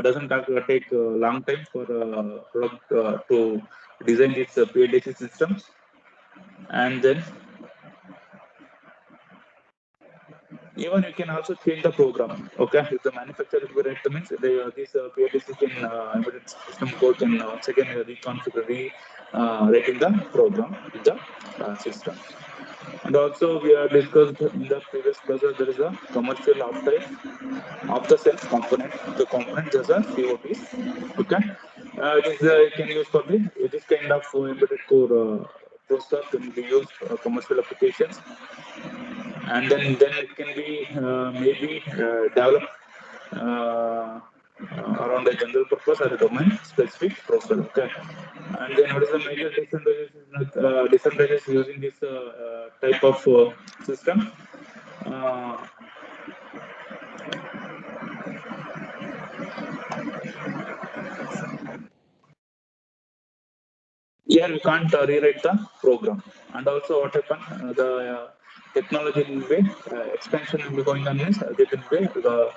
doesn't take long time for product to design these PLC systems. And then even you can also change the program. Okay, if the manufacturer is correct, means this PLC can embedded system code can once again reconfigure, writing the program in the system. And also we are discussed in the previous class that there is a commercial uptime of the self component. The component is a COPs. Okay, it is can use for the this kind of embedded core processor can be used for commercial applications, and then it can be maybe developed uh, around a general purpose or a domain specific processor. Okay, and then what is the major disadvantages using this type of system? Uh, Here we can't rewrite the program, and also what happened? The technology will be expansion will be going on, means there will be the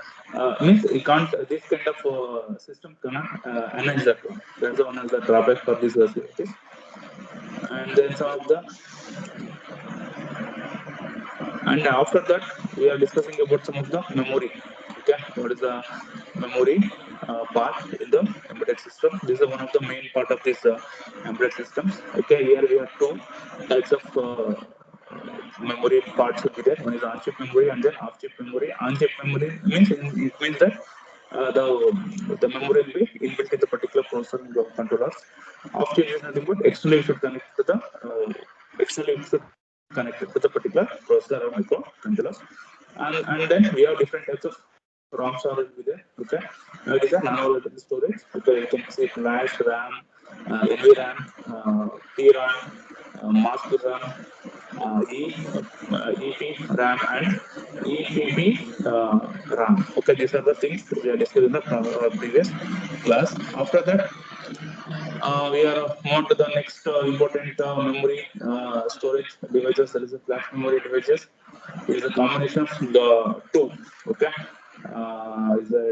means we can't this kind of system cannot manage that one. That's one of the drawback for these facilities. And then some of the, and after that we are discussing about some of the memory. Okay, what is the memory part in the embedded system? This is one of the main part of this embedded systems. Okay, here we have two types of memory parts will be there. One is on-chip memory and then off-chip memory. On-chip memory means it means that the memory will be inbuilt in the particular processor controllers. Off-chip is nothing but externally you should connect to the externally you should connect to the particular processor or microcontrollers. And then we have different types of ROM storage with it. Okay, it is a non-volatile storage. Okay, you can see flash, RAM, NVRAM, DRAM, mask RAM, EP RAM, and EPP RAM. Okay, these are the things we are discussing in the previous class. After that, we are on to the next important memory storage devices. That is a flash memory devices. It is a combination of the two. Okay, is the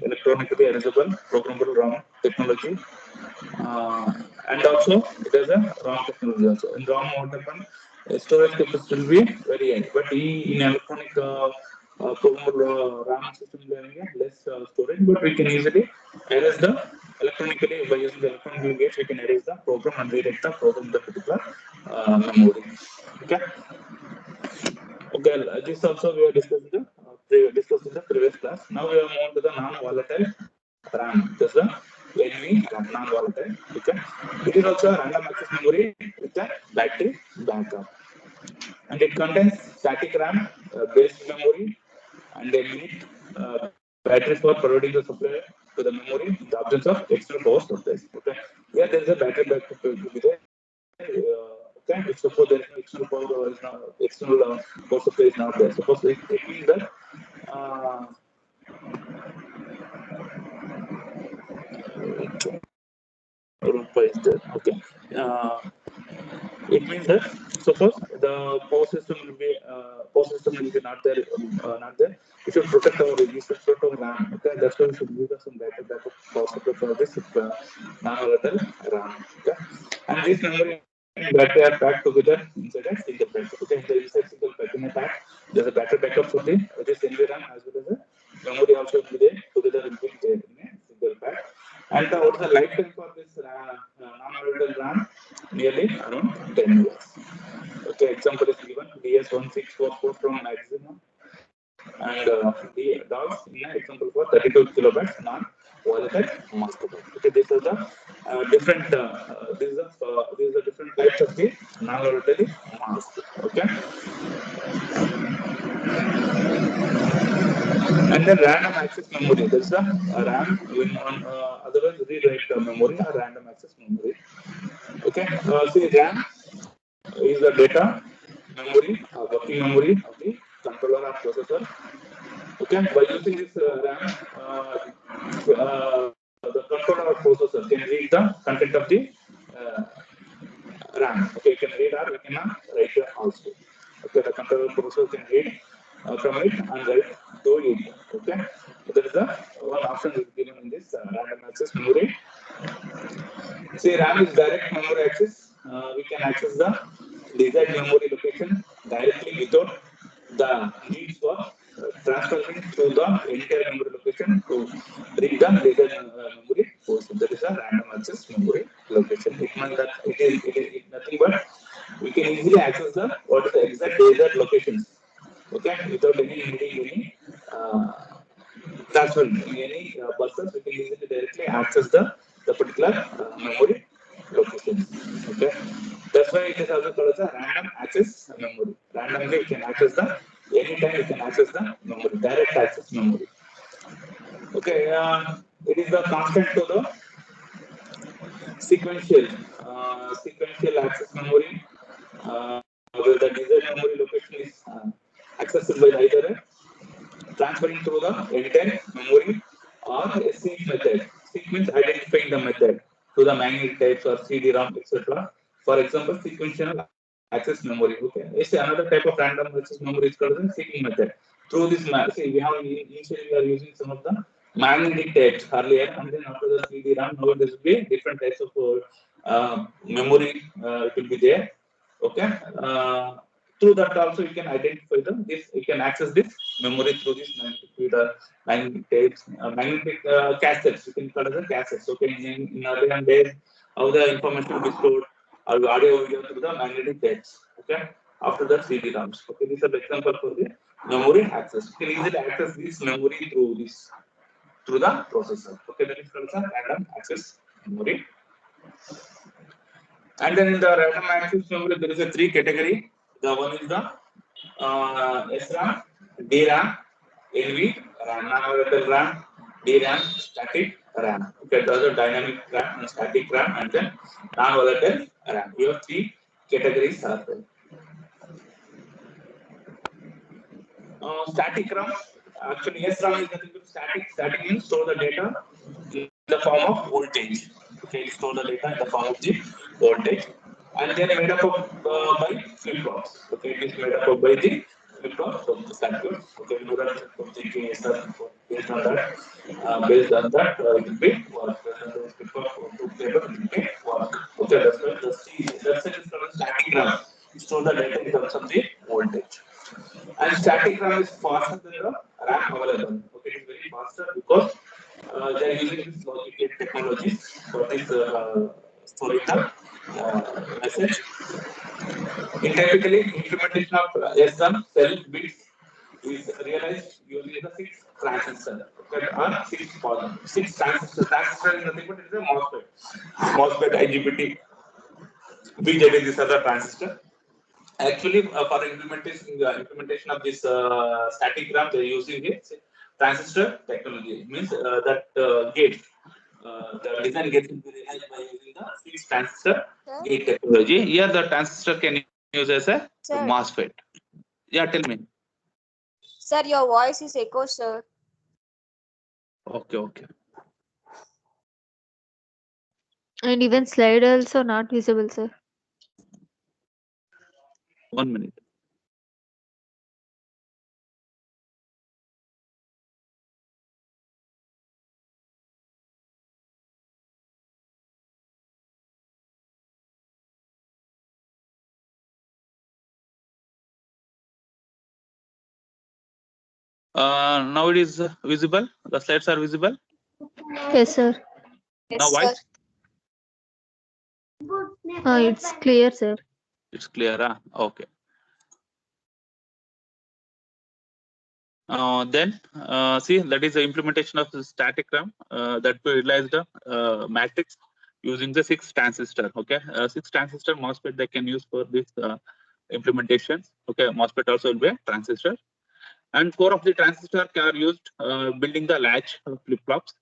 electronically erasable programmable ROM technology, uh, and also it has a ROM technology also. In ROM, what happen? Storage capacity will be very high, but in electronic programmable RAM system, we have less storage, but we can easily erase the electronically by using the electronic gates. We can erase the program and rewrite the program in the particular memory. Okay. Okay, this also we are discussed in the previous class. Now we are moving to the non-volatile RAM. This is the NV non-volatile. Okay, it is also a random access memory with a battery backup, and it contains static RAM based memory and a minute battery for providing the supply to the memory in the absence of external power supplies. Okay, here there is a battery backup will be there. Okay, if suppose there is no external power is not external power supply is not there. Suppose it means that uh, Rupa is there. Okay, it means that suppose the power system will be not there. We should protect our RAM. Okay, that's why we should use some backup power supply for this non-volatile RAM. Okay, and this memory and battery are packed together inside a single pack. Okay, in the inside single pack in a pack, there's a battery backup for the this NVRAM as well as a memory also will be there together will be there in a single pack. And what is the lifetime for this non-volatile RAM? Nearly around 10 years. Okay, example is given DS1644 from Maximum, and the dogs in an example for 32 kilobytes non-volatile master. Okay, these are the different these are different types of the non-volatile mask. Okay, and then random access memory. There's a RAM when on otherwise read write memory or random access memory. Okay, see RAM is the data memory, working memory of the controller or processor. Okay, by using this RAM, the controller or processor can read the content of the uh, RAM. Okay, you can read or you can write also. Okay, the controller processor can read from it and write to it. Okay, that is the one options is given in this random access memory. See, RAM is direct memory access. We can access the desired memory location directly without the need for transferring through the entire memory location to read the desired memory portion. That is a random access memory location. It means that it is nothing but we can easily access the what is the exact desired locations. Okay, without any needing any transferring any buses, we can easily directly access the particular memory location. Okay, that's why it is also called as a random access memory. Randomly, we can access the anytime we can access the memory, direct access memory. Okay, it is the constant to the sequential access memory, where the desired memory location is accessible by either transferring through the entire memory or a seek method. Seek means identifying the method to the magnetic types or CD-ROM, etc. For example, sequential access memory. Okay, it's another type of random access memory is called the seeking method. Through this, see, we have initially we are using some of the magnetic types earlier, and then after the CD-ROM, now there will be different types of memory. It will be there. Okay. Through that also you can identify them. This you can access this memory through this magnetic tapes, magnetic cassettes. You can call it as cassettes. Okay, in earlier days, how the information will be stored or audio video through the magnetic tapes. Okay, after that CD-ROMs. Okay, these are the example for the memory access. You can easily access this memory through the processor. Okay, that is called as random access memory. And then in the random access memory, there is a three category. The one is the SRAM, DRAM, NV, RAM, non-volatile RAM, DRAM, static RAM. Okay, those are dynamic RAM and static RAM, and then non-volatile RAM. You have three categories are there. Static RAM, actually SRAM is nothing but static. Static means store the data in the form of voltage. Okay, store the data in the form of the voltage, and then made up of by flip-flops. Okay, it is made up of by the flip-flops of the circuits. Okay, we know that thinking is that based on that, it will be work. Based on those flip-flops to table, it will be work. Okay, that's why that's it is called static RAM. Store the data in terms of the voltage. And static RAM is faster than the RAM available. Okay, it is very faster because they are using this logic gate technology for this storing the message. In typically implementation of SRAM cell bits is realized using the 6 transistors. Okay, or 6 transistors. Transistor is nothing but it is a MOSFET. MOSFET, IGBT, BJT, these are the transistors. Actually, for implementation of this static RAM, they are using it transistor technology. It means that gate, the design gate will be realized by using the 6 transistor gate technology. Here, the transistor can use as a MOSFET. Yeah, tell me. Sir, your voice is echo, sir. Okay. And even slide also not visible, sir. 1 minute. Now it is visible. The slides are visible. Yes, sir. Yes, Now why? sir. It's clear, sir. It's clear. Okay. Then see, that is the implementation of the static RAM that we realized the matrix using the 6 transistor. Okay, 6 transistor MOSFET they can use for this implementation. Okay, MOSFET also will be a transistor, and 4 of the transistor are used building the latch flip-flops,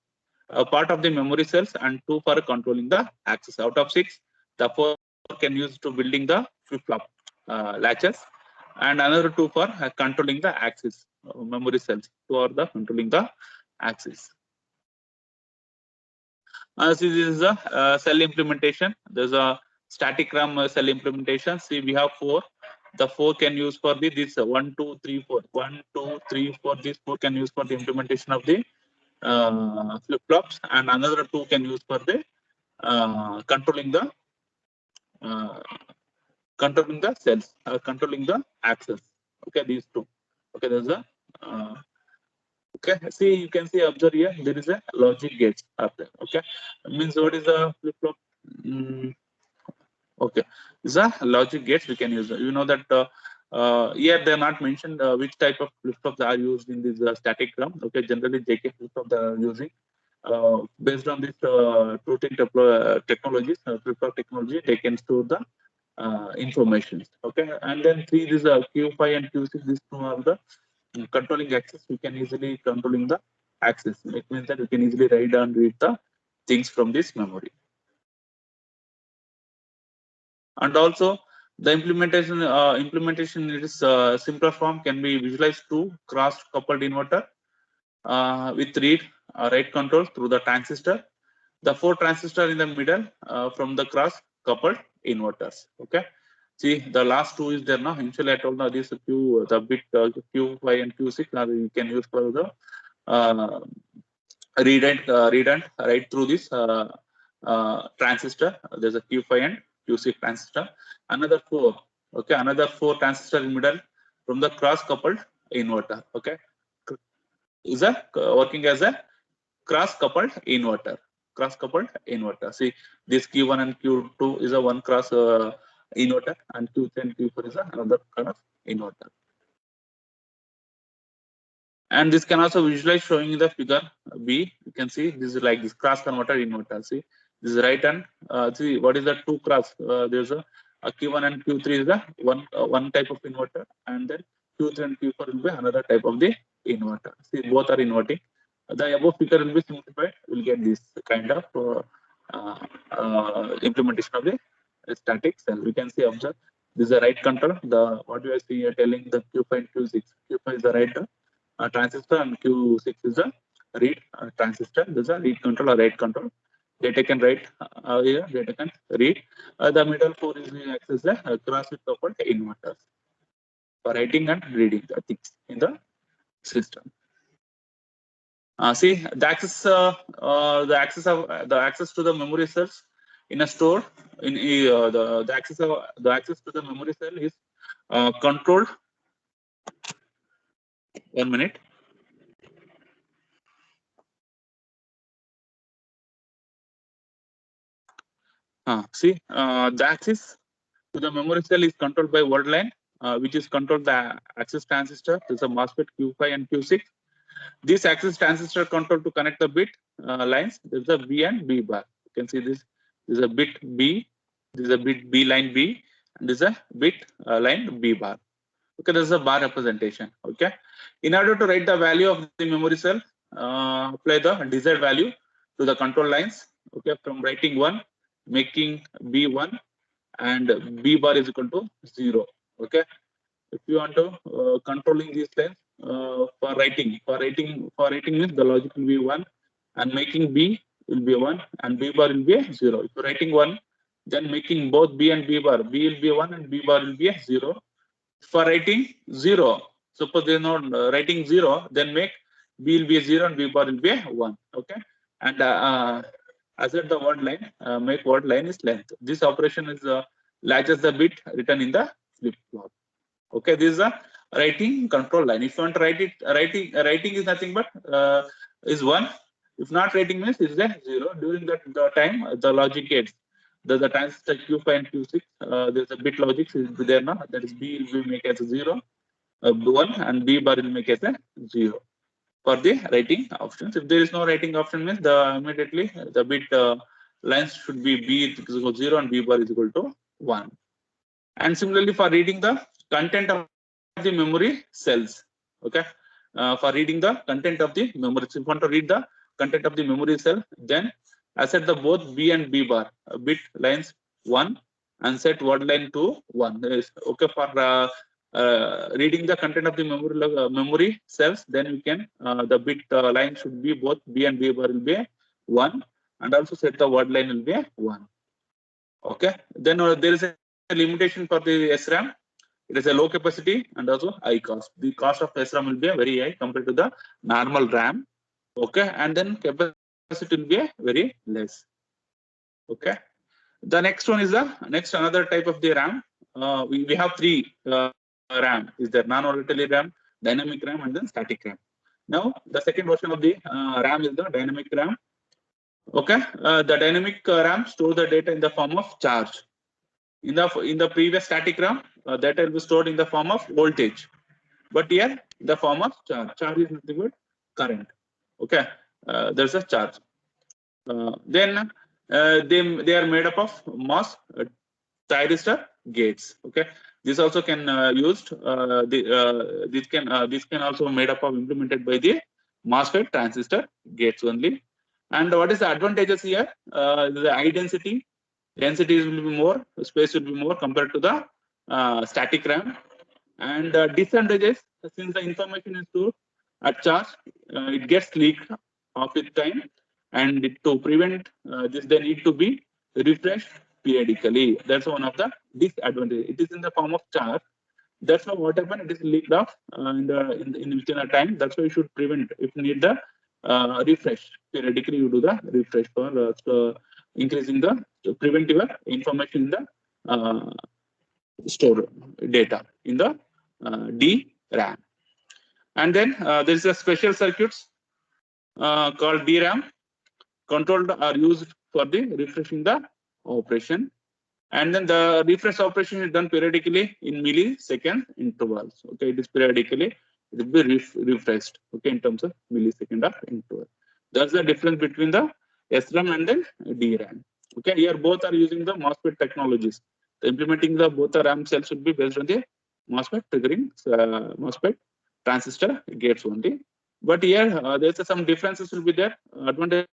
part of the memory cells, and 2 for controlling the access. Out of 6, the 4 can use to building the flip-flop latches, and another 2 for controlling the axis. Memory cells, 2 are the controlling the axis. This is a cell implementation. There's a static RAM cell implementation. See, we have 4. The 4 can use for this 1, 2, 3, 4. 1, 2, 3, 4. These 4 can use for the implementation of the flip-flops, and another 2 can use for the controlling the cells, controlling the access. Okay, these 2. Okay, there's a okay. See, you can see, observe here. There is a logic gates up there. Okay, means what is a flip-flop? Okay, these are logic gates we can use. You know that here they are not mentioned which type of flip-flops are used in this static RAM. Okay, generally JK flip-flop they are using. Based on this routing technologies, flip-flop technology, they can store the information. Okay, and then 3 is Q5 and Q6. These 2 are the controlling access. We can easily controlling the access. It means that we can easily write and read the things from this memory. And also the implementation in its simpler form can be visualized to cross-coupled inverter with read write control through the transistor. The 4 transistors in the middle from the cross-coupled inverters. Okay. See, the last 2 is there now. Initially, I told now this Q, the bit Q5 and Q6. Now you can use for the read and write through this transistor. There's a Q5 and Q6 transistor. Another 4. Okay, another 4 transistor in middle from the cross-coupled inverter. Okay, is a working as a cross-coupled inverter. Cross-coupled inverter. See, this Q1 and Q2 is a one cross inverter, and Q3 and Q4 is another kind of inverter. And this can also visualize showing in the figure B. You can see this is like this cross converter inverter. See, this is right hand. See, what is the 2 cross? There's a Q1 and Q3 is the one type of inverter, and then Q3 and Q4 will be another type of the inverter. See, both are inverting. The above figure will be simplified. We'll get this kind of implementation of the static cell. We can see, observe, this is the right control. The what you are seeing here telling the Q5 and Q6. Q5 is the right transistor, and Q6 is a read transistor. This is a read control or write control. Data can write here, data can read. The middle 4 is the access the cross-coupled inverters for writing and reading the things in the system. See, the access to the memory cells in a store in the access to the memory cell is controlled. 1 minute. See, the access to the memory cell is controlled by word line, which is controlled the access transistor. There's a MOSFET Q5 and Q6. This access transistor control to connect the bit lines. There's a B and B bar. You can see this. This is a bit B. This is a bit B line B, and this is a bit line B bar. Okay, this is a bar representation. Okay, in order to write the value of the memory cell, apply the desired value to the control lines. Okay, from writing 1, making B1, and B bar is equal to 0. Okay, if you want to controlling these lines for writing means the logic will be 1, and making B will be 1, and B bar will be 0. If you're writing 1, then making both B and B bar, B will be 1 and B bar will be 0. For writing 0, suppose they are not writing 0, then make B will be 0 and B bar will be 1. Okay, and assert the word line, make word line is length. This operation is latches the bit written in the flip flop. Okay, this is a writing control line. If you want to write it, writing is nothing but is 1. If not writing means is a 0. During that the time, the logic gates, the transistor Q5 and Q6, there's a bit logic is there now. That is B will make as a 0, 1, and B bar will make as a 0 for the writing options. If there is no writing option, means the immediately the bit lines should be B is equal to 0 and B bar is equal to 1. And similarly for reading the content of the memory cells. Okay, for reading the content of the memory, if you want to read the content of the memory cell, then I set the both B and B bar bit lines 1 and set word line to 1. Okay, for reading the content of the memory cells, then we can the bit line should be both B and B bar will be 1, and also set the word line will be 1. Okay, then there is a limitation for the SRAM. It is a low capacity and also high cost. The cost of SRAM will be very high compared to the normal RAM. Okay, and then capacity will be very less. Okay. The next one is the next another type of the RAM. We have three RAM. Is there non-volatile RAM, dynamic RAM, and then static RAM. Now the second version of the RAM is the dynamic RAM. Okay, the dynamic RAM stores the data in the form of charge. In the previous static RAM, data will be stored in the form of voltage. But here, in the form of charge. Charge is nothing but current. Okay, there's a charge. Then they are made up of MOS thyristor gates. Okay, this also can used. This can also made up of implemented by the MOSFET transistor gates only. And what is the advantages here? The high density. Densities will be more. Space will be more compared to the static RAM. And disadvantages, since the information is stored at charge, it gets leaked half its time, and to prevent this, they need to be refreshed periodically. That's one of the disadvantages. It is in the form of charge. That's why what happened, it is leaked off in within a time. That's why you should prevent. If you need the refresh periodically, you do the refresh for increasing the to prevent your information in the store data in the DRAM. And then there is a special circuits called DRAM. Controlled are used for the refreshing the operation. And then the refresh operation is done periodically in millisecond intervals. Okay, it is periodically, it will be refreshed. Okay, in terms of millisecond of interval. That's the difference between the SRAM and then DRAM. Okay, here both are using the MOSFET technologies. The implementing the both the RAM cells should be based on the MOSFET triggering MOSFET transistor gates only. But here there's some differences will be there. Advantages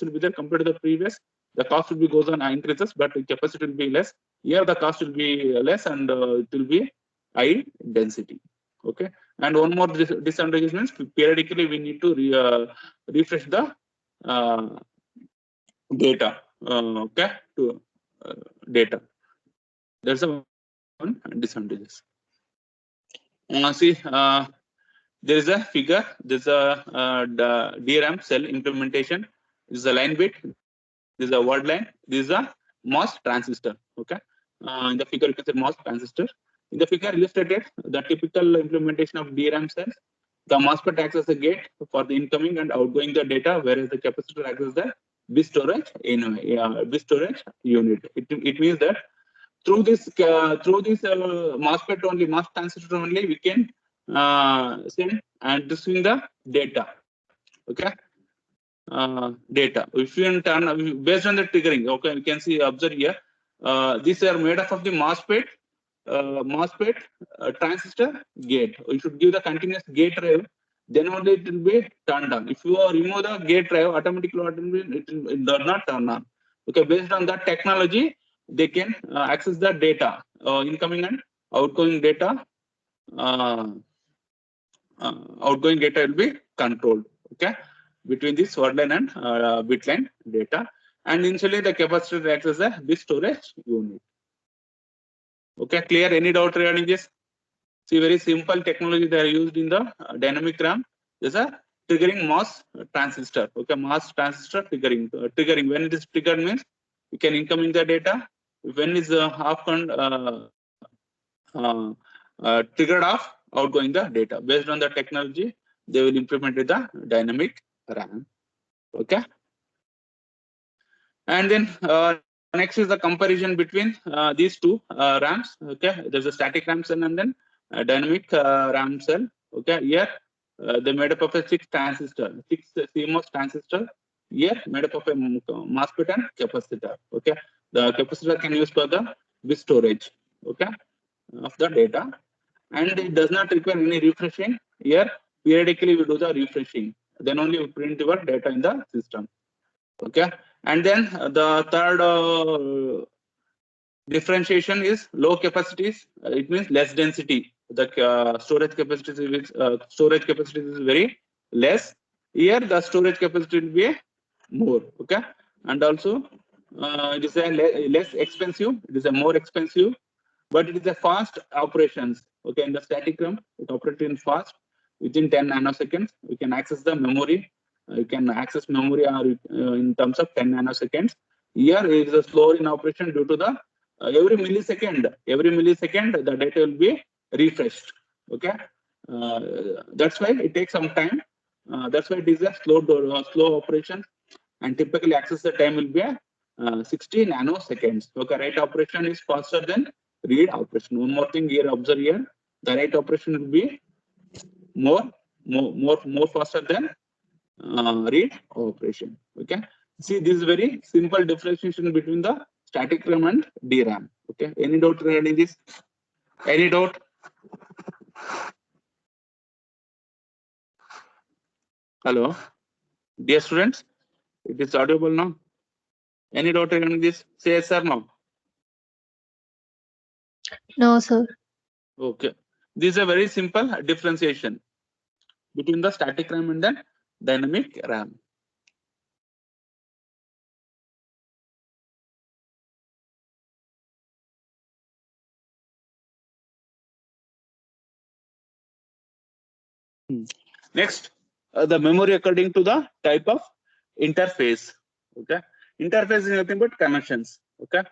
will be there compared to the previous. The cost will be goes on increases, but the capacity will be less. Here the cost will be less, and it will be high density. Okay, and one more disadvantage means periodically we need to refresh the data. Okay, to data. That's a one disadvantages. See, there is a figure. There's a DRAM cell implementation. This is a line bit. This is a word line. This is a MOS transistor. Okay. In the figure, you can say MOS transistor. In the figure illustrated, the typical implementation of DRAM cells. The MOSFET acts as a gate for the incoming and outgoing the data, whereas the capacitor acts as the bit storage unit. It means that through this MOSFET only, MOS transistor only, we can send and receive the data. Okay. Data. If you turn based on the triggering, okay, we can see observe here. These are made up of the MOSFET transistor gate. You should give the continuous gate drive, then only it will be turned on. If you remove the gate drive, automatically it does not turn on. Okay, based on that technology, they can access the data, incoming and outgoing data. Outgoing data will be controlled. Okay, between this word line and bit line data. And initially the capacitor acts as a bit storage unit. Okay, clear? Any doubt regarding this? See, very simple technology they are used in the dynamic RAM. There's a triggering MOS transistor. Okay, MOS transistor triggering. Triggering, when it is triggered means you can incoming the data. When is triggered off, outgoing the data. Based on the technology, they will implement the dynamic RAM. Okay. And then next is the comparison between these two RAMs. Okay, there's a static RAM cell and then a dynamic RAM cell. Okay, here they made up of a six CMOS transistor. Here made up of a MOSFET and capacitor. Okay, the capacitor can use for the bit storage. Okay, of the data, and it does not require any refreshing. Here periodically we do the refreshing. Then only we print your data in the system. Okay, and then the third differentiation is low capacities. It means less density. The storage capacity is very less. Here the storage capacity will be more. Okay, and also it is a less expensive. It is a more expensive, but it is a fast operations. Okay, in the static RAM, it operates in fast. Within 10 nanoseconds, we can access the memory you can access memory or in terms of 10 nanoseconds. Here it is a slower in operation due to the every millisecond the data will be refreshed. Okay, that's why it takes some time. That's why it is a slow operation, and typically access the time will be 60 nanoseconds. Okay, write operation is faster than read operation. One more thing here, observe here, the write operation will be more faster than read operation. Okay, see, this is very simple differentiation between the static RAM and DRAM. Okay, any doubt regarding this? Any doubt? Hello, dear students, it is audible now. Any doubt regarding this? Say yes or no. No, sir. Okay, this is a very simple differentiation between the static RAM and the dynamic RAM. Next, the memory according to the type of interface. Okay, interface is nothing but connections. Okay,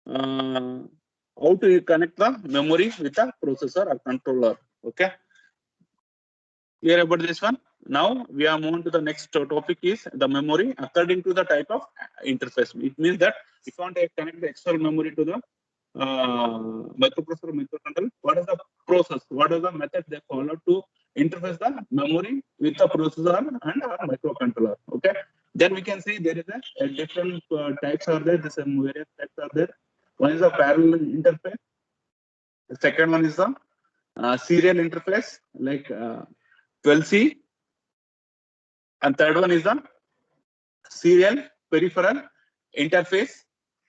how to connect the memory with the processor or controller. Okay, clear about this one? Now we are moving to the next topic is the memory according to the type of interface. It means that if you want to connect the external memory to the microprocessor or microcontroller, what is the process? What is the method they follow to interface the memory with the processor and our microcontroller? Okay, then we can see there is a different types are there. There's some various types are there. One is the parallel interface. The second one is the serial interface like 12C, and third one is the serial peripheral interface,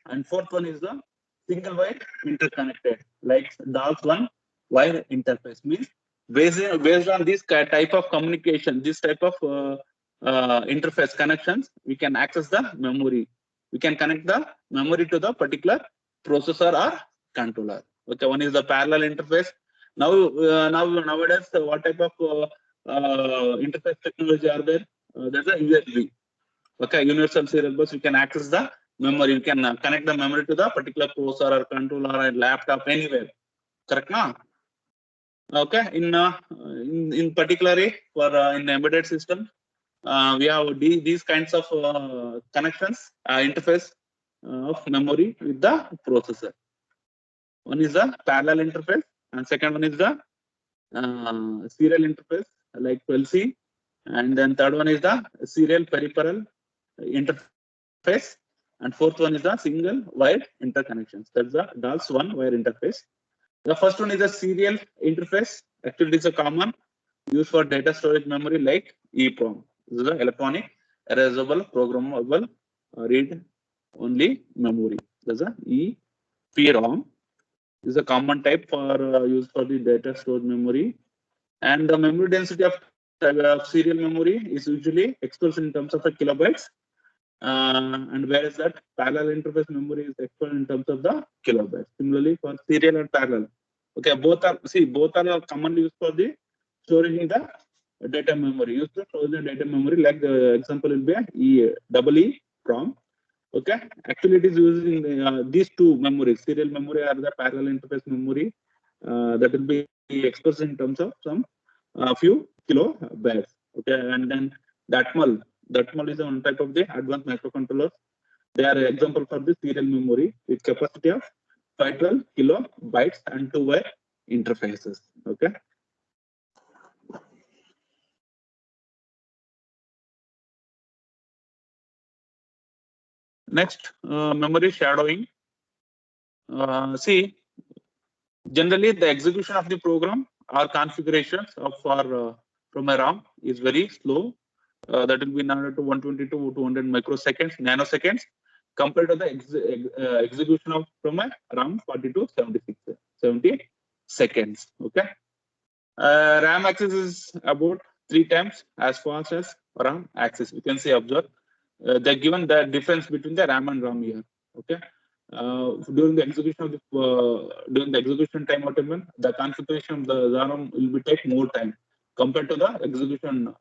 and fourth one is the single wire interconnected like DOS1 wire interface. Means based on this type of communication, this type of interface connections, we can access the memory. We can connect the memory to the particular processor or controller. Okay, one is the parallel interface. Now nowadays, what type of interface technology are there? There's a USB. Okay, universal serial bus. You can access the memory. You can connect the memory to the particular processor or controller or laptop anywhere. Correct now? Okay, in particularly for in embedded system, we have these kinds of connections, interface of memory with the processor. One is the parallel interface, and second one is the serial interface like 12C, and then third one is the serial peripheral interface, and fourth one is the single wire interconnections. That's the DOS1 wire interface. The first one is a serial interface. Actually, it is a common used for data storage memory like EEPROM. This is the electronic erasable programmable read-only memory. That's a EEPROM. This is a common type for used for the data storage memory, and the memory density of serial memory is usually expressed in terms of the kilobytes, and whereas that parallel interface memory is expressed in terms of the kilobytes. Similarly, for serial and parallel, okay, both are commonly used for the storing the data memory. Used to store the data memory, like the example will be EEPROM. Okay, actually it is using these two memories, serial memory or the parallel interface memory, that will be expressed in terms of some few kilobytes. Okay, and then DATML is one type of the advanced microcontrollers. They are an example for the serial memory with capacity of 512 kilobytes and two-wire interfaces. Okay. Next, memory shadowing. See, generally the execution of the program or configurations from a RAM is very slow. That will be now to 120 to 200 microseconds, nanoseconds, compared to the execution of from a RAM 40 to 70 seconds. Okay. RAM access is about 3 times as fast as RAM access. You can see, observe. They're given the difference between the RAM and ROM here. Okay. During the execution of during the execution time, whatever the configuration of the RAM will be take more time compared to the execution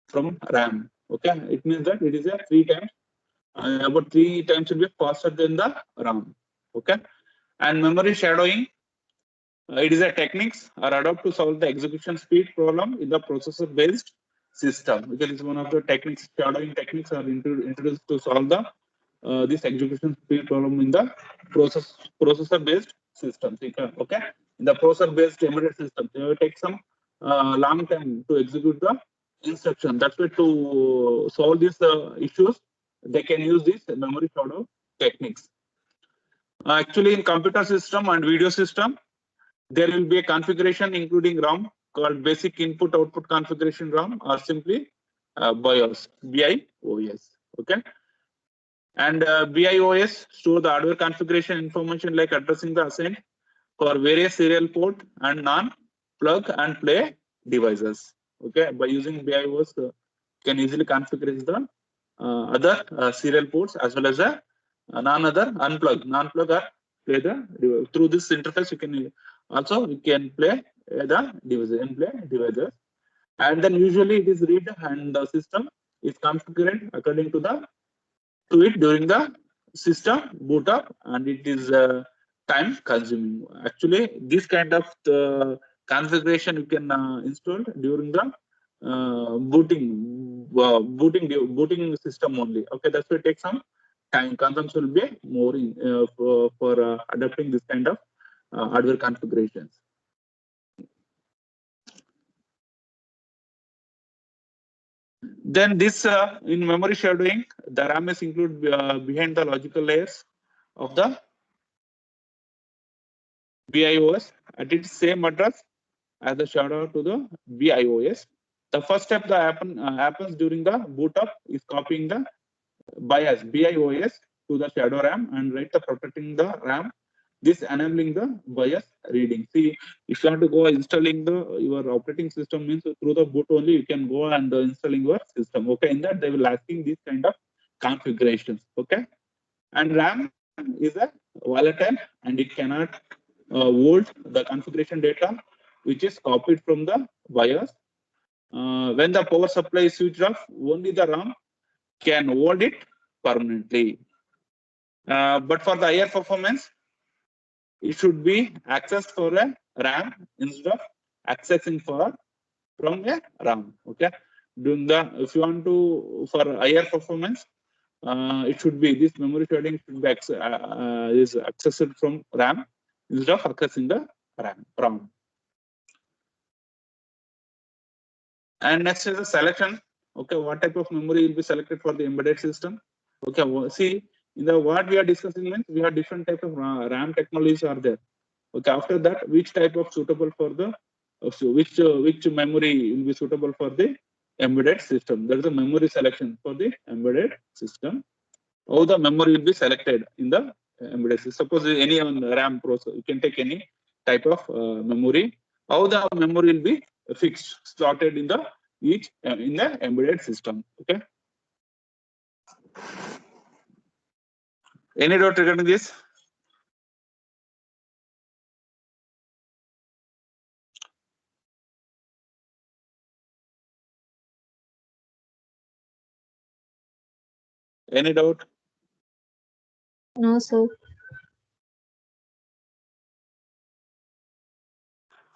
from RAM. Okay, it means that it is a 3 times, about 3 times will be faster than the RAM. Okay, and memory shadowing, it is a techniques are adopted to solve the execution speed problem in the processor based system. Because it's one of the techniques, shadowing techniques are introduced to solve the this execution speed problem in the processor based systems. Okay, in the processor based embedded system, it will take some long time to execute the instruction. That's why to solve these issues, they can use this memory shadow techniques. Actually, in computer system and video system, there will be a configuration including RAM called basic input output configuration RAM, or simply BIOS, BIOS. Okay, and BIOS store the hardware configuration information like addressing the assigned for various serial port and non-plug and play devices. Okay, by using BIOS, can easily configure the other serial ports as well as non-other non-plug or play the through this interface. You can also play the devices, and then usually it is read and the system is configured according to it during the system boot up, and it is time consuming. Actually, this kind of configuration you can install during the booting system only. Okay, that's why it takes some time. Consumption will be more for adapting this kind of hardware configurations. Then this in memory shadowing, the RAM is included behind the logical layers of the BIOS at its same address as the shadow to the BIOS. The first step that happens during the boot up is copying the BIOS to the shadow RAM and right the protecting the RAM. This enabling the BIOS reading. See, if you want to go installing your operating system, means through the boot only you can go and installing your system. Okay, in that they will asking these kind of configurations. Okay, and RAM is a volatile and it cannot hold the configuration data which is copied from the BIOS. When the power supply is switched off, only the RAM can hold it permanently. But for the higher performance, it should be accessed for a RAM instead of accessing from a RAM. Okay, if you want to for higher performance, it should be this memory shading should be is accessed from RAM instead of accessing the RAM. And next is the selection. Okay, what type of memory will be selected for the embedded system? Okay, see, in the what we are discussing means we have different type of RAM technologies are there. Okay, after that, which type of suitable for the which memory will be suitable for the embedded system? There is a memory selection for the embedded system. How the memory will be selected in the embedded system? Suppose any RAM processor, you can take any type of memory. How the memory will be fixed, slotted in the in the embedded system. Okay. Any doubt regarding this? Any doubt? No, sir.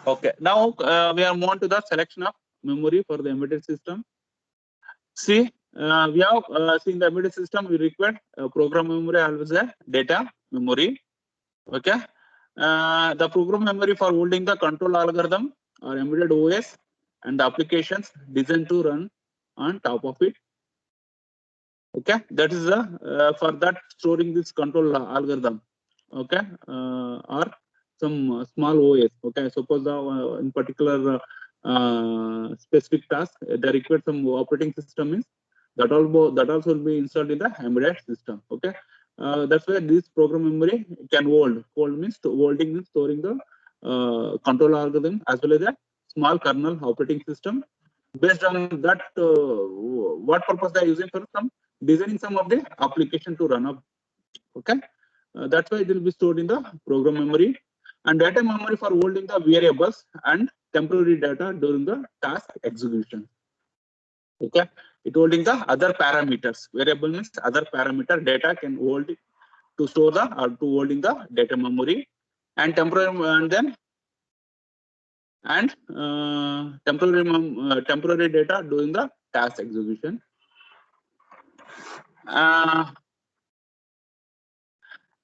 Okay. Now we are moving to the selection of memory for the embedded system. See, we have in the embedded system we require program memory always a data memory. Okay. The program memory for holding the control algorithm or embedded OS and the applications designed to run on top of it. Okay, that is for that storing this control algorithm. Okay, or some small OS. Okay, suppose in particular specific task they require some operating system is that also will be installed in the embedded system. Okay, that's why this program memory can hold. Hold means holding means storing the control algorithm as well as a small kernel operating system. Based on that, what purpose they are using for some designing some of the application to run up. Okay, that's why it will be stored in the program memory, and data memory for holding the variables and temporary data during the task execution. Okay, it holding the other parameters. Variable means other parameter data can hold it to store the or to hold in the data memory, and temporary temporary data doing the task execution.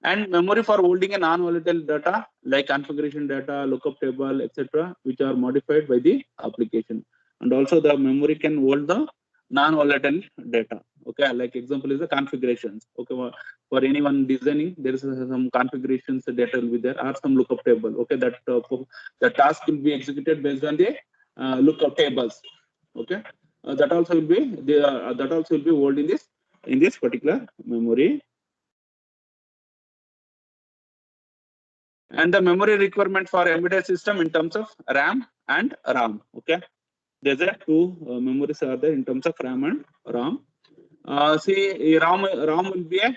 And memory for holding a non-volatile data like configuration data, lookup table, etc., which are modified by the application. And also the memory can hold the non-volatile data. Okay, like example is the configurations. Okay, for anyone designing, there is some configurations data will be there, or some lookup table. Okay, that the task will be executed based on the lookup tables. Okay, that also will be held in this particular memory. And the memory requirement for embedded system in terms of RAM and RAM. Okay, there's a two memories are there in terms of RAM and RAM. See, RAM will be a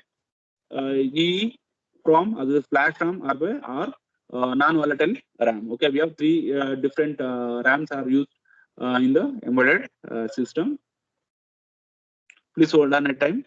EEPROM, as flash RAM or non-volatile RAM. Okay, we have three different RAMs are used in the embedded system. Please hold on a time.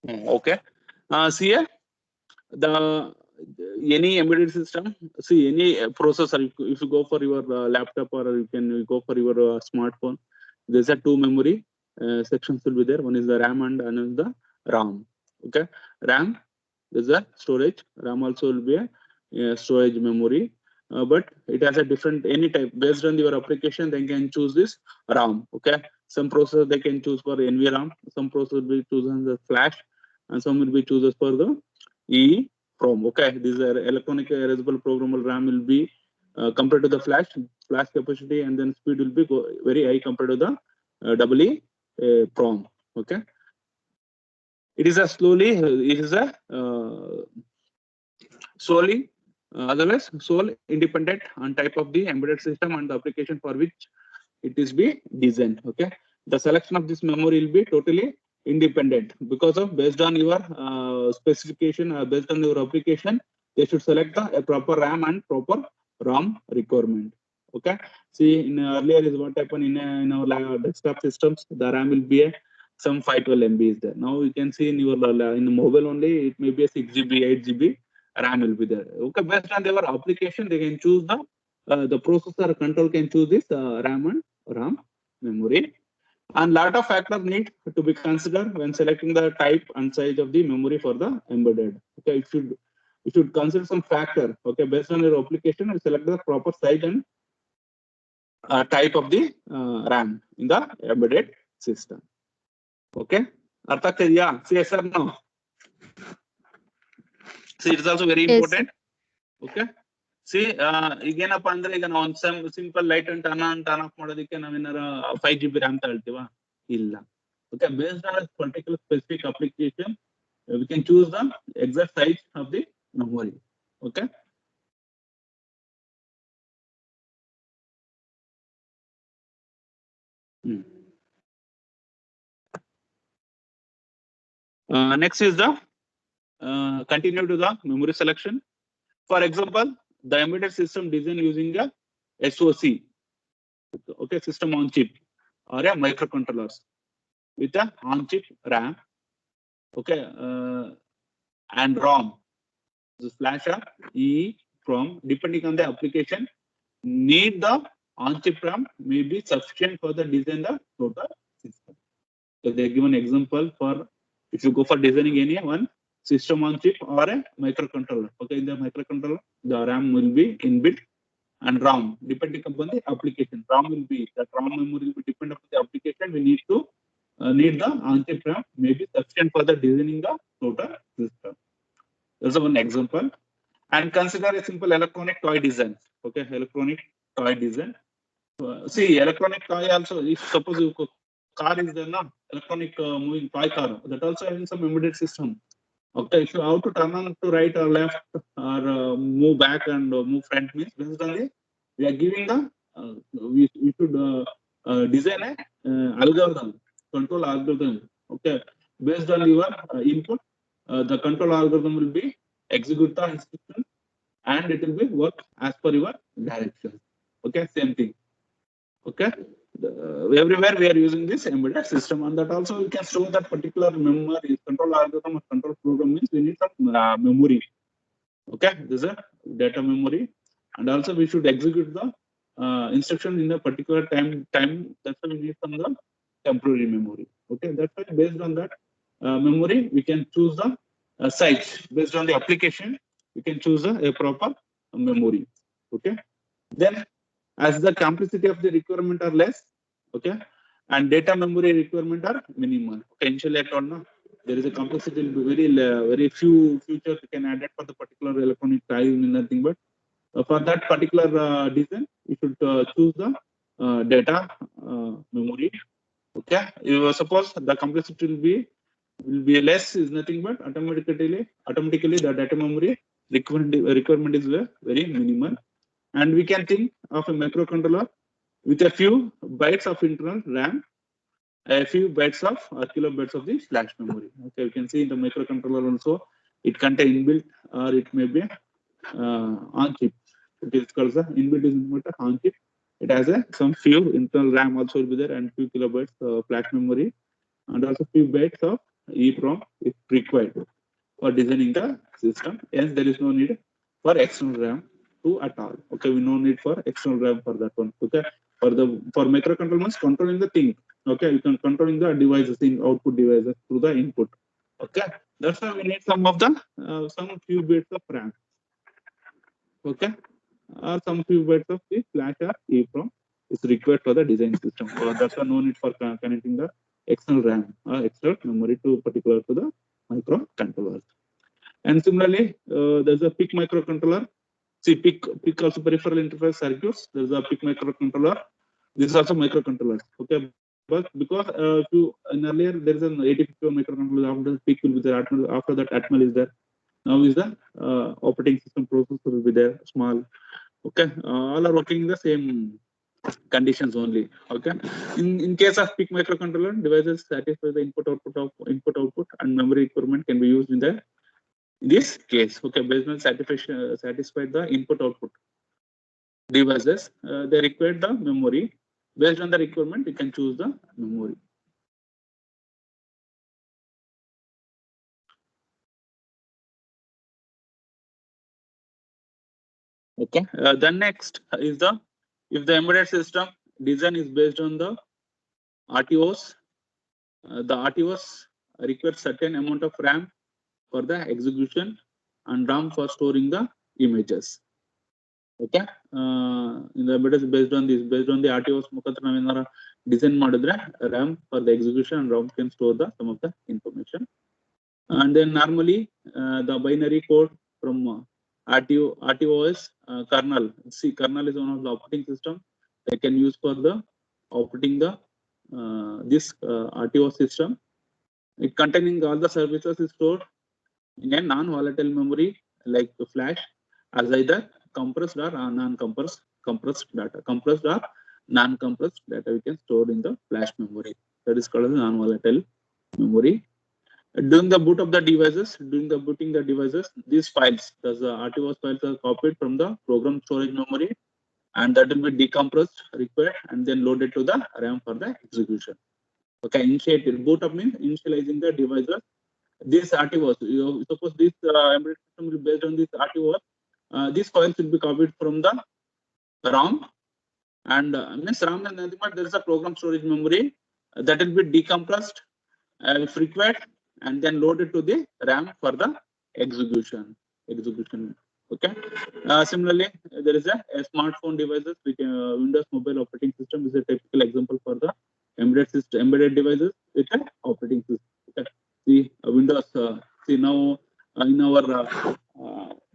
Okay. See here, the any embedded system, see any processor, if you go for your laptop or you can go for your smartphone, there's a two memory sections will be there. One is the RAM and another is the RAM. Okay, RAM is a storage. RAM also will be a storage memory, but it has a different any type based on your application. They can choose this RAM. Okay, some processor they can choose for NVRAM, some processor will be chosen the flash, and some will be chooses for the EEPROM. Okay, this electronic erasable programmable RAM will be compared to the flash capacity, and then speed will be very high compared to the EEPROM. Okay, it is a solely otherwise sole independent on type of the embedded system and the application for which it is be designed. Okay, the selection of this memory will be totally independent because of based on your specification, based on your application, they should select the proper RAM and proper ROM requirement. Okay, see in earlier is what happened in our desktop systems, the RAM will be some 512 MB is there. Now you can see in your in the mobile only, it may be a 6 GB, 8 GB RAM will be there. Okay, based on their application, they can choose the processor control can choose this RAM and RAM memory. And lot of factors need to be considered when selecting the type and size of the memory for the embedded. Okay, you should consider some factor. Okay, based on your application, and select the proper size and type of the RAM in the embedded system. Okay, Arthak, yeah, yes or no? See, it's also very Yes. important. Okay. See, ಈಗೇನಪ್ಪ ಅಂದ್ರೆ ಈಗ ನಾವು ಒಂದು simple light turn off ಮಾಡೋದಕ್ಕೆ ನಾವೇನಾರ 5 GB RAM ತಗೊಳ್ತೀವ? ಇಲ್ಲ. Okay, based on a particular specific application, we can choose the exact size of the memory. Okay. Next is the continue to the memory selection. For example, the embedded system design using a SoC, okay, system on chip, or a microcontrollers with a on chip RAM, okay, and ROM. This flash or EEPROM, depending on the application, need the on chip RAM may be sufficient for the design the total system. So they give an example for if you go for designing any one system on chip or a microcontroller. Okay, in the microcontroller, the RAM will be inbuilt and ROM depending upon the application. ROM will be the ROM memory will be depend upon the application. We need to need the on chip RAM may be sufficient for the designing the total system. That's one example. And consider a simple electronic toy design. Okay, electronic toy design. See, electronic toy also, if suppose you car is there, no? Electronic moving toy car, that also having some embedded system. Okay, if you have to turn on to right or left or move back and move front means based on the we are giving the we should design a algorithm, control algorithm. Okay, based on your input, the control algorithm will be execute the instruction and it will be work as per your direction. Okay, same thing. Okay, everywhere we are using this embedded system, and that also we can store that particular memory control algorithm or control program means we need some memory. Okay, this is a data memory, and also we should execute the instruction in a particular time. That's why we need some the temporary memory. Okay, that's why based on that memory we can choose the size based on the application. We can choose a proper memory. Okay, then as the complexity of the requirement are less, okay, and data memory requirement are minimal. Okay, initially I told no, there is a complexity will be very few features you can add it for the particular electronic size and nothing, but for that particular design, you should choose the data memory. Okay, you suppose the complexity will be less is nothing but automatically the data memory requirement is very minimal, and we can think of a microcontroller with a few bytes of internal RAM, a few bytes of or kilobytes of the flash memory. Okay, you can see in the microcontroller also it contain inbuilt or it may be on chip. It is called the inbuilt is not on chip. It has a some few internal RAM also will be there and few kilobytes flash memory and also few bytes of EEPROM if required for designing the system. Hence, there is no need for external RAM to at all. Okay, we no need for external RAM for that one. Okay, for microcontrollers controlling the thing. Okay, you can controlling the devices in output devices through the input. Okay, that's why we need some of the some few bits of RAM. Okay, or some few bytes of the flash or EEPROM is required for the design system. So that's why no need for connecting the external RAM or external memory to particular to the microcontrollers. And similarly, there's a PIC microcontroller. See, PIC also peripheral interface circuits. There's a PIC microcontroller. This is also microcontrollers. Okay, but because in earlier there is an 8051 microcontroller. After PIC will be there. After that, Atmel is there. Now is the operating system processor will be there. Small. Okay, all are working in the same conditions only. Okay, in case of PIC microcontroller, devices satisfy the input output and memory requirement can be used in the in this case. Okay, based on satisfied the input output devices, they require the memory. Based on the requirement, you can choose the memory. Okay, then next is the if the embedded system design is based on the RTOs, the RTOs require certain amount of RAM for the execution and RAM for storing the images. Okay, in the embedded based on this, based on the RTOs ಮುಖಾಂತರ ನಾವೇನಾರ design ಮಾಡಿದ್ರೆ RAM for the execution and RAM can store the some of the information. And then normally the binary code from RTOS kernel. See, kernel is one of the operating system they can use for the operating the this RTO system. It containing all the services is stored in a non-volatile memory like the flash as either compressed or compressed data. Compressed or non-compressed data we can store in the flash memory. That is called as non-volatile memory. During the boot of the devices, these files, the RTOS files are copied from the program storage memory and that will be decompressed, required, and then loaded to the RAM for the execution. Okay, initiated boot up means initializing the devices. These RTOs, you suppose this embedded system will be based on this RTOs. These files will be copied from the RAM and means RAM and nothing but there is a program storage memory that will be decompressed if required and then loaded to the RAM for the execution. Okay. Similarly, there is a smartphone devices which Windows mobile operating system is a typical example for the embedded devices with an operating system. Okay. See Windows. See now in our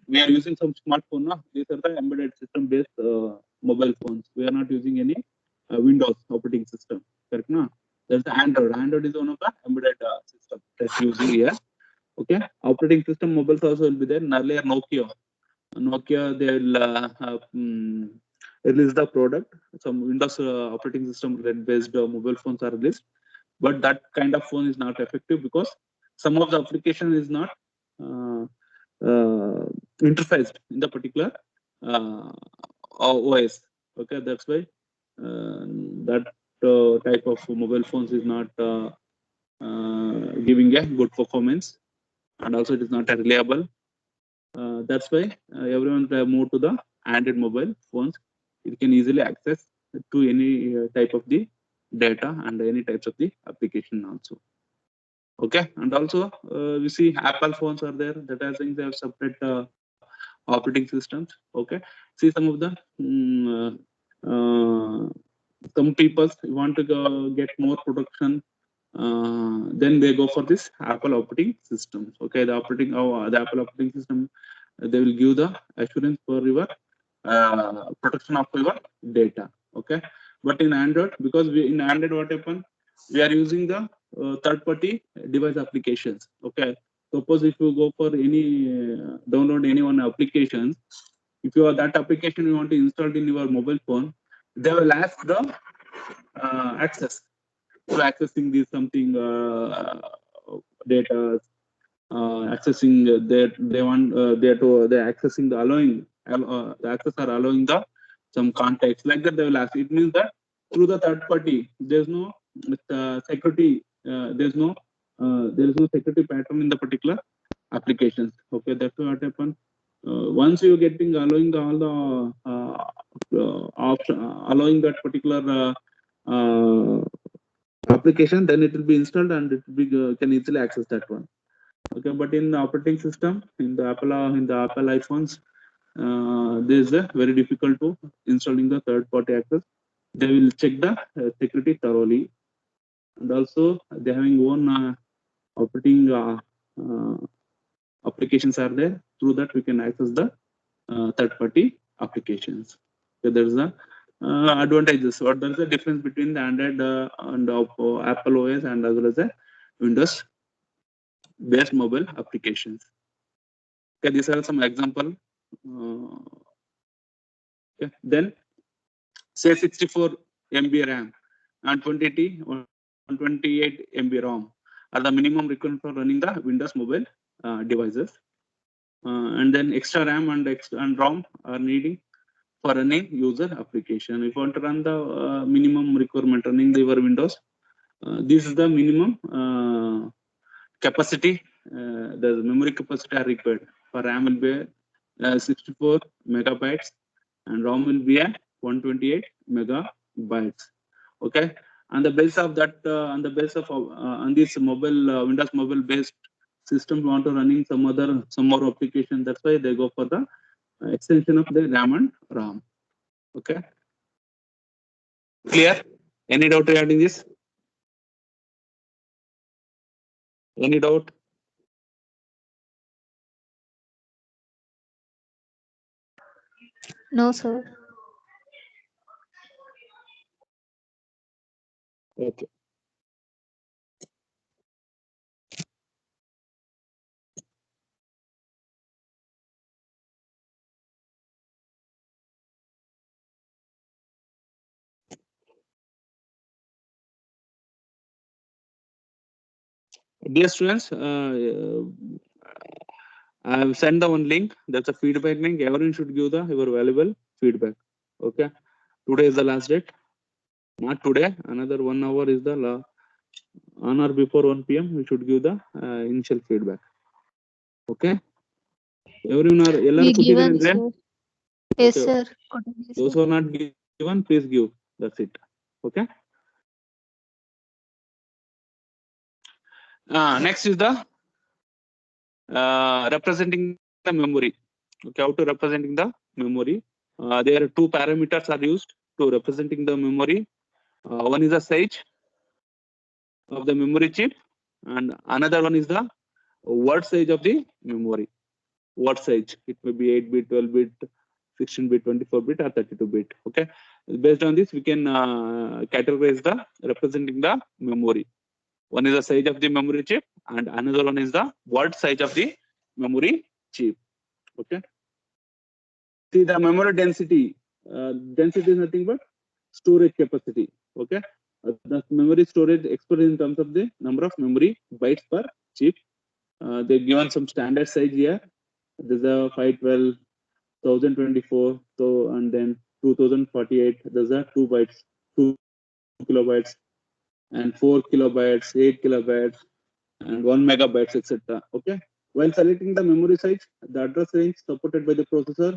we are using some smartphone. These are the embedded system based mobile phones. We are not using any Windows operating system. Correct? No? There's the Android. Android is one of the embedded system that's using here. Okay, operating system mobiles also will be there. Earlier Nokia, they will release the product. Some Windows operating system based mobile phones are released, but that kind of phone is not effective because some of the application is not uh, interfaced in the particular uh, OS. Okay, that's why that type of mobile phones is not giving a good performance, and also it is not reliable. That's why everyone move to the Android mobile phones. It can easily access to any type of the data and any types of the application also. Okay, and also we see Apple phones are there that I think they have separate operating systems. Okay, see some of the some people want to get more production, then they go for this Apple operating system. Okay, the Apple operating system, they will give the assurance for your protection of your data. Okay, but in Android, because in Android what happen, we are using the third-party device applications. Okay, suppose if you go for any download any one application, if you have that application you want to install in your mobile phone, they will ask the access to accessing this something data, accessing they want they're accessing the allowing the access are allowing the some context like that they will ask. It means that through the third party there's no security, there is no security pattern in the particular applications. Okay, that's what happen. Once you're getting allowing all the option, allowing that particular application, then it will be installed and it will be can easily access that one. Okay, but in the operating system in the Apple iPhones, this is very difficult to installing the third party access. They will check the security thoroughly, and also they having own operating applications are there. Through that we can access the third party applications. So there's a advantages. What there's the difference between the Android and Apple OS and as well as the Windows based mobile applications. Okay, these are some example. Okay, then say 64 MB RAM and 128 MB ROM are the minimum requirement for running the Windows mobile devices. And then extra RAM and ROM are needing for running user application. If you want to run the minimum requirement running your Windows, this is the minimum capacity. The memory capacity are required. For RAM will be 64 megabytes and ROM will be at 128 megabytes. Okay, on the base of that, on the base of on this mobile Windows mobile based system, want to running some more application. That's why they go for the extension of the RAM and ROM. Okay, clear? Any doubt regarding this? Any doubt? No, sir. Okay. Dear students, I have sent the one link. That's a feedback link. Everyone should give the your valuable feedback. Okay. Today is the last date. Not today. Another 1 hour is the on or before 1 p.m. We should give the initial feedback. Okay. Everyone are We given, there. sir. Yes, Okay. sir. Those who are not given, please give. That's it. Okay. Next is the representing the memory. Okay, how to representing the memory? There are two parameters are used to representing the memory. One is the size of the memory chip, and another one is the word size of the memory. Word size. It may be 8-bit, 12-bit, 16-bit, 24-bit, or 32-bit. Okay. Based on this, we can categorize the representing the memory. One is the size of the memory chip, and another one is the word size of the memory chip. Okay. See the memory density. Density is nothing but storage capacity. Okay. The memory storage expressed in terms of the number of memory bytes per chip. They've given some standard size here. There's a 512, 1024, so and then 2048. There's a 2 bytes, 2 kilobytes, and 4 kilobytes, 8 kilobytes, and 1 megabytes, etc. Okay. While selecting the memory size, the address range supported by the processor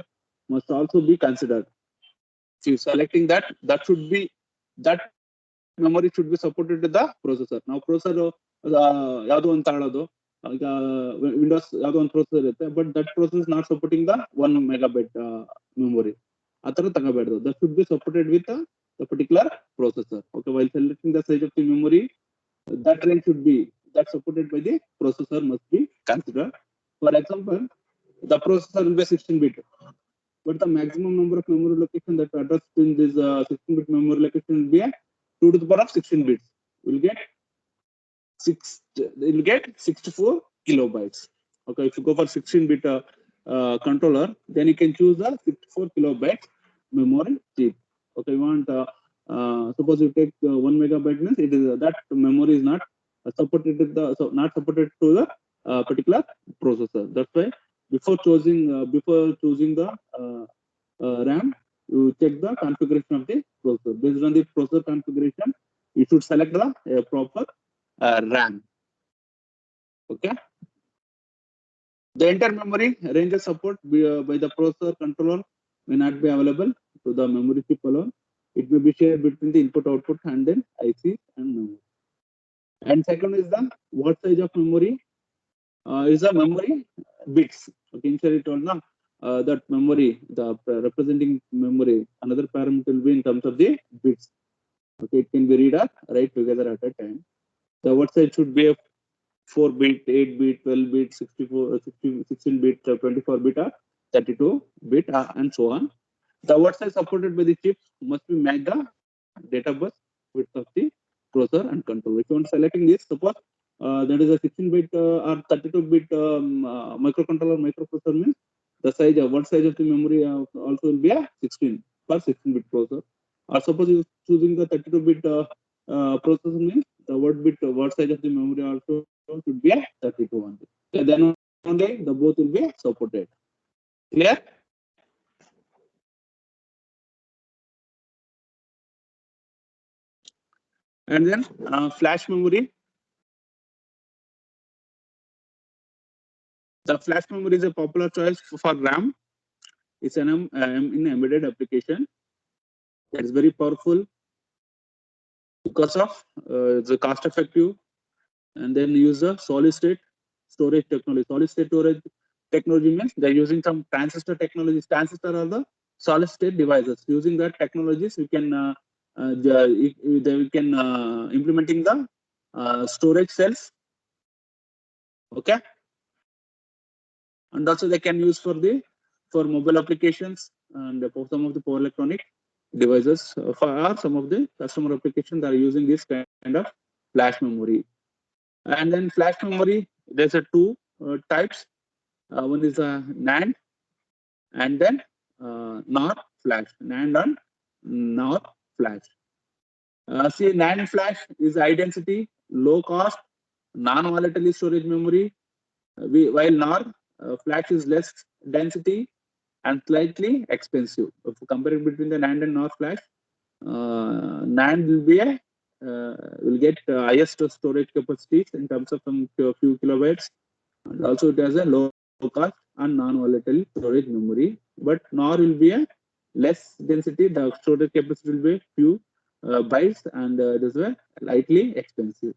must also be considered. So selecting that, that memory should be supported to the processor. Now processor ಯಾವುದು ಅಂತ ಹೇಳೋದು ಈಗ Windows ಯಾವುದೋ ಒಂದು processor ಇರುತ್ತೆ, but that processor is not supporting the 1 megabyte memory. ಆ ತರ ತಗೋಬೇಡ್ದು. That should be supported with the particular processor. Okay, while selecting the size of the memory, that range should be that supported by the processor must be considered. For example, the processor will be 16-bit, but the maximum number of memory location that addressed in this 16-bit memory location will be 2 to the power of 16 bits. We'll get 64 kilobytes. Okay, if you go for 16-bit controller, then you can choose a 64 kilobyte memory chip. Okay, you want suppose you take 1 megabyte means it is that memory is not supported to the not supported to the particular processor. That's why before choosing the RAM, you check the configuration of the processor. Based on the processor configuration, you should select the proper RAM. Okay. The entire memory range of support by the processor controller may not be available to the memory chip alone. It may be shared between the input-output and then IC and memory. And second is the what size of memory is the memory bits. Okay, initially told now that memory, the representing memory, another parameter will be in terms of the bits. Okay, it can be read or write together at a time. The word size should be a 4-bit, 8-bit, 12-bit, 64, 16-bit, 24-bit, or 32-bit, and so on. The word size supported by the chip must be match the data bus width of the processor and controller. If you want selecting this, suppose that is a 16-bit or 32-bit microcontroller microprocessor means the size of word size of the memory also will be a 16 per 16-bit processor. Or suppose you choosing the 32-bit processor means the word size of the memory also should be a 32 only. Okay, then only the both will be supported. Clear? And then flash memory. The flash memory is a popular choice for RAM. It's an in embedded application. That is very powerful because of the cost effective, and then use a solid state storage technology. Solid state storage technology means they're using some transistor technologies. Transistor are the solid state devices. Using that technologies, we can implementing the storage cells. Okay, and also they can use for mobile applications and for some of the power electronic devices. For some of the customer applications that are using this kind of flash memory. And then flash memory, there's a two types. One is a NAND and then NOR flash. NAND and NOR flash. See, NAND flash is high density, low cost, non-volatile storage memory. While NOR flash is less density and slightly expensive. If you compare it between the NAND and NOR flash, NAND will be will get highest storage capacities in terms of some few kilobytes, and also it has a low cost and non-volatile storage memory. But NOR will be a less density. The storage capacity will be few bytes, and this is lightly expensive.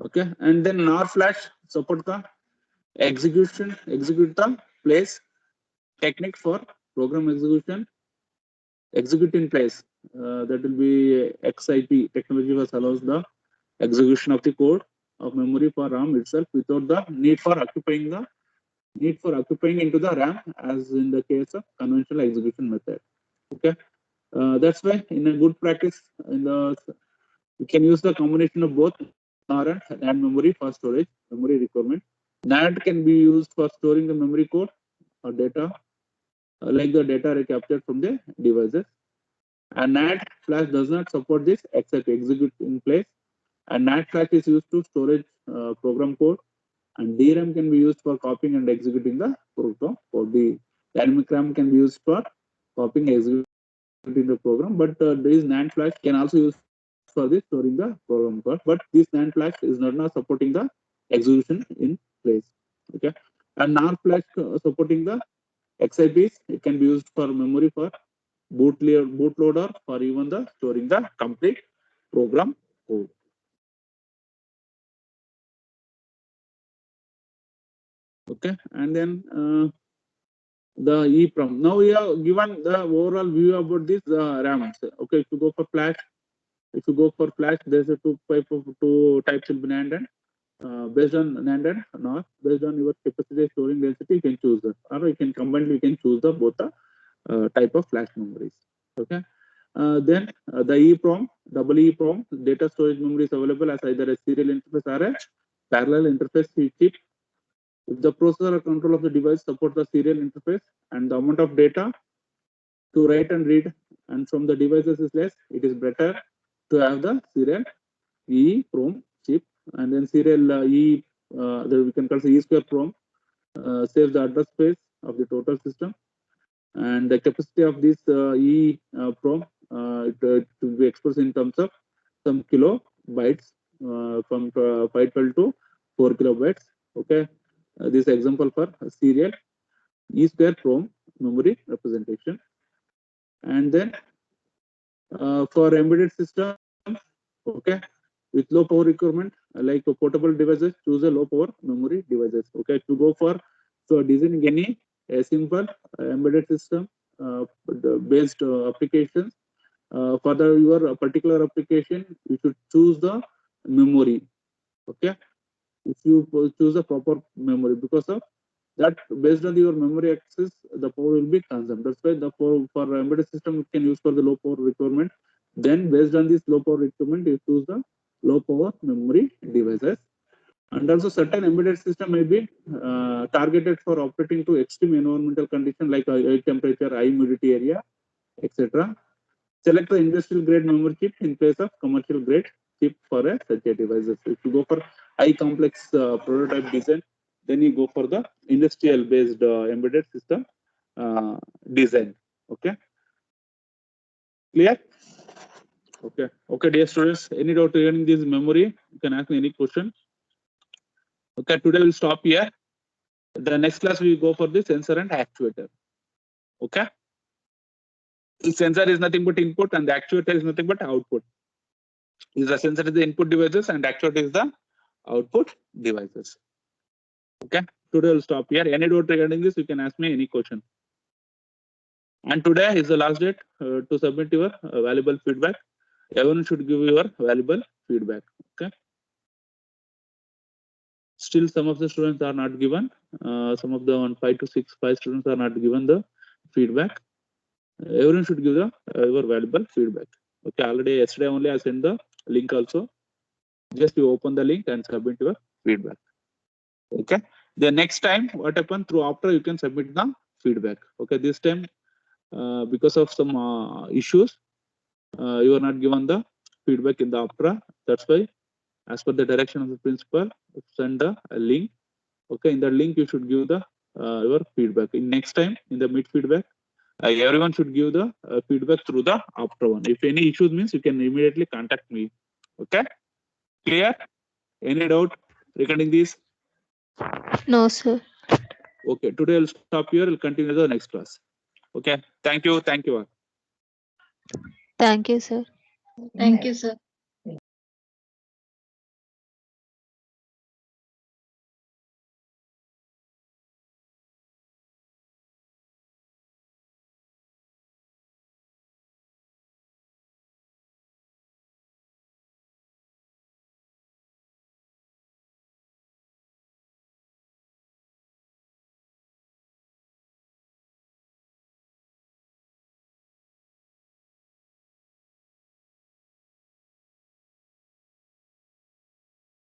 Okay, and then NOR flash support the execute the place technique for program execute in place. That will be XIP technology, which allows the execution of the code of memory for RAM itself without the need for occupying into the RAM, as in the case of conventional execution method. Okay, that's why in a good practice, we can use the combination of both NOR and NAND memory for storage memory requirement. NAND can be used for storing the memory code or data, like the data captured from the devices. And NAND flash does not support this except execute in place. And NAND flash is used to storage program code. And DRAM can be used for copying and executing the program. Or the dynamic RAM can be used for copying and executing the program. But this NAND flash can also use for the storing the program code. But this NAND flash is not supporting the execution in place. Okay. And NAND flash supporting the XIPs, it can be used for memory for bootloader for even the storing the complete program code. Okay, and then the EEPROM. Now we have given the overall view about this RAMs. Okay, if you go for flash, there's a two types will be NAND and based on NAND and NOR, based on your capacity storing density, you can choose that, or you can combine. You can choose the both the type of flash memories. Okay. Then the EEPROM, double EEPROM, data storage memory is available as either a serial interface or a parallel interface chip. If the processor or control of the device supports the serial interface and the amount of data to write and read and from the devices is less, it is better to have the serial EEPROM chip. And then serial we can call it E square PROM, saves the address space of the total system. And the capacity of this EEPROM it will be expressed in terms of some kilobytes from 512 to 4 kilobytes. Okay, this example for serial E square PROM memory representation. And then for embedded system, okay, with low power requirement, like portable devices, choose a low power memory devices. Okay, to go for designing any a simple embedded system based applications. For your particular application, you should choose the memory. Okay, if you choose the proper memory, because of that, based on your memory access, the power will be consumed. That's why the for embedded system you can use for the low power requirement. Then based on this low power requirement, you choose the low power memory devices. And also certain embedded system may be targeted for operating to extreme environmental conditions like high temperature, high humidity area, etc. Select the industrial grade memory chip in place of commercial grade chip for such a devices. If you go for high complex prototype design, then you go for the industrial based embedded system design. Okay, clear? Okay, dear students, any doubt regarding this memory, you can ask me any question. Okay, today we'll stop here. The next class we will go for the sensor and actuator. Okay, the sensor is nothing but input and the actuator is nothing but output. The sensor is the input devices and actuator is the output devices. Okay, today we'll stop here. Any doubt regarding this, you can ask me any question. And today is the last date to submit your valuable feedback. Everyone should give your valuable feedback. Okay. Still, some of the students are not given. Some of the 5 to 6 students are not given the feedback. Everyone should give the your valuable feedback. Okay. Already yesterday only I sent the link also. Just you open the link and submit your feedback. Okay. The next time what happened through after you can submit the feedback. Okay. This time because of some issues you are not given the feedback in the after. That's why as per the direction of the principal, send a link. Okay, in the link you should give the your feedback. In next time in the mid feedback, everyone should give the feedback through the after one. If any issues means you can immediately contact me. Okay, clear? Any doubt regarding this? No, sir. Okay, today I'll stop here. We'll continue the next class. Okay, thank you all. Thank you, sir. Thank you, sir.